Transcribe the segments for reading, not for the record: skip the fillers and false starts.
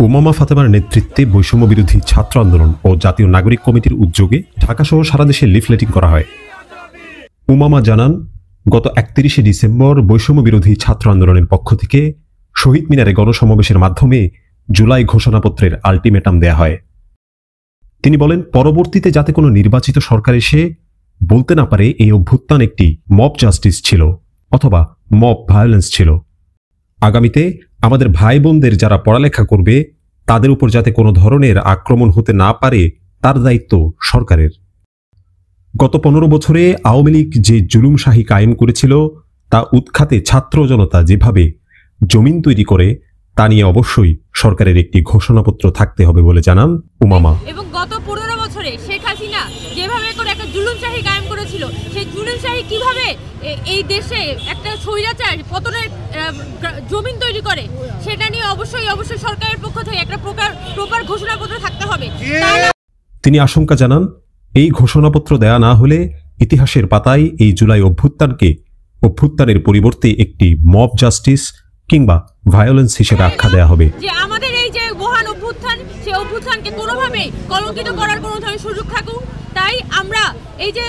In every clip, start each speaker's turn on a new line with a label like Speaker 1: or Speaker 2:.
Speaker 1: উমামা ফাতেমার নেতৃত্বে বৈষম্য বিরোধী ছাত্র আন্দোলন ও জাতীয় নাগরিক কমিটির উদ্যোগে ঢাকাসহ সারা দেশে লিফলেটিং করা হয়। উমামা জানান, গত 31শে ডিসেম্বর বৈষম্য বিরোধী ছাত্র আন্দোলনের পক্ষ থেকে শহীদ মিনারে গণসমাবেশের মাধ্যমে জুলাই ঘোষণাপত্রের আলটিমেটাম দেয়া হয়। তিনি বলেন, পরবর্তীতে যাতে কোনো নির্বাচিত সরকার এসে বলতে না পারে এই অভ্যুত্থান একটি মব জাস্টিস ছিল অথবা মব ভায়োলেন্স ছিল। আগামীতে আমাদের ভাই বোনদের যারা পড়ালেখা করবে তাদের উপর যাতে কোনো ধরনের আক্রমণ হতে না পারে তার দায়িত্ব সরকারের। গত 15 বছরে আওয়ামী লীগ যে জুলুমশাহী কায়েম করেছিল তা উৎখাতে ছাত্র জনতা যেভাবে জমিন তৈরি করে তা নিয়ে অবশ্যই সরকারের একটি ঘোষণাপত্র থাকতে হবে বলে জানান উমামা।
Speaker 2: এবং গত 15 বছরে শেখ হাসিনা যেভাবে করে একটা জুলুমশাহী কায়েম করেছিল, সেই জুলুমশাহী কিভাবে এই দেশে একটা স্বৈরাচার পতনের জমিন তৈরি করে, সেটা নিয়ে অবশ্যই সরকারের পক্ষ থেকে একটা প্রপার ঘোষণাপত্র থাকতে হবে।
Speaker 1: তিনি আশঙ্কা জানান, এই ঘোষণাপত্র দেয়া না হলে ইতিহাসের পাতায় এই জুলাই অভ্যুত্থানের পরিবর্তে একটি মব জাস্টিস কিংবা ভায়োলেন্স হিসেবে আখ্যা দেয়া হবে।
Speaker 2: যে আমাদের এই যে মহান অভ্যুত্থান, সেই অভ্যুত্থানকে কোনোভাবে কলঙ্কিত করার কোনো ধরনের সুযোগ থাকুক, তাই আমরা এই যে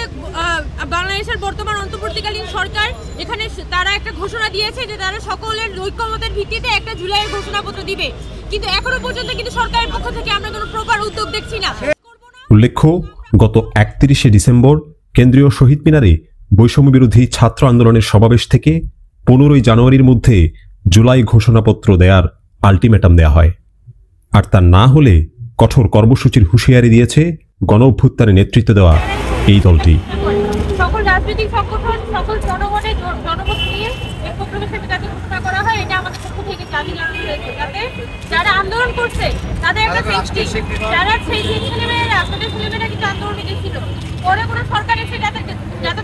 Speaker 2: বাংলাদেশের বর্তমান অন্তর্বর্তীকালীন সরকার এখানে তারা একটা ঘোষণা দিয়েছে যে তারা সকলের ঐক্যমতের ভিত্তিতে একটা জুলাইয়ের ঘোষণাপত্র দিবে, কিন্তু এখনো পর্যন্ত কিন্তু সরকারের পক্ষ থেকে আমরা কোনো প্রপার উদ্যোগ দেখছি না।
Speaker 1: উল্লেখ্য, গত 31শে ডিসেম্বর কেন্দ্রীয় শহীদ মিনারে বৈষম্য বিরোধী ছাত্র আন্দোলনের সমাবেশ থেকে 15ই জানুয়ারির মধ্যে জুলাই ঘোষণাপত্র দেয়ার আলটিমেটাম দেয়া হয়। আর তা না হলে কঠোর কর্মসূচির হুঁশিয়ারি দিয়েছে গণ অভ্যুত্থানে নেতৃত্ব দেওয়া এই দলটি।
Speaker 2: সকল রাজনৈতিক সংগঠন, সকল জনগণের জনমত নিয়ে ঐক্য প্রকাশের যাতে ঘোষণা করা হয়, এটা আমাদের পক্ষ থেকে দাবি জানানো হয়েছে, যাতে যারা আন্দোলন করছে তাদের একটা সেফটি, যারা সেই ছেলেমেয়েরা কিন্তু আন্দোলনে ছিল, পরে কোনো সরকার এসে যাতে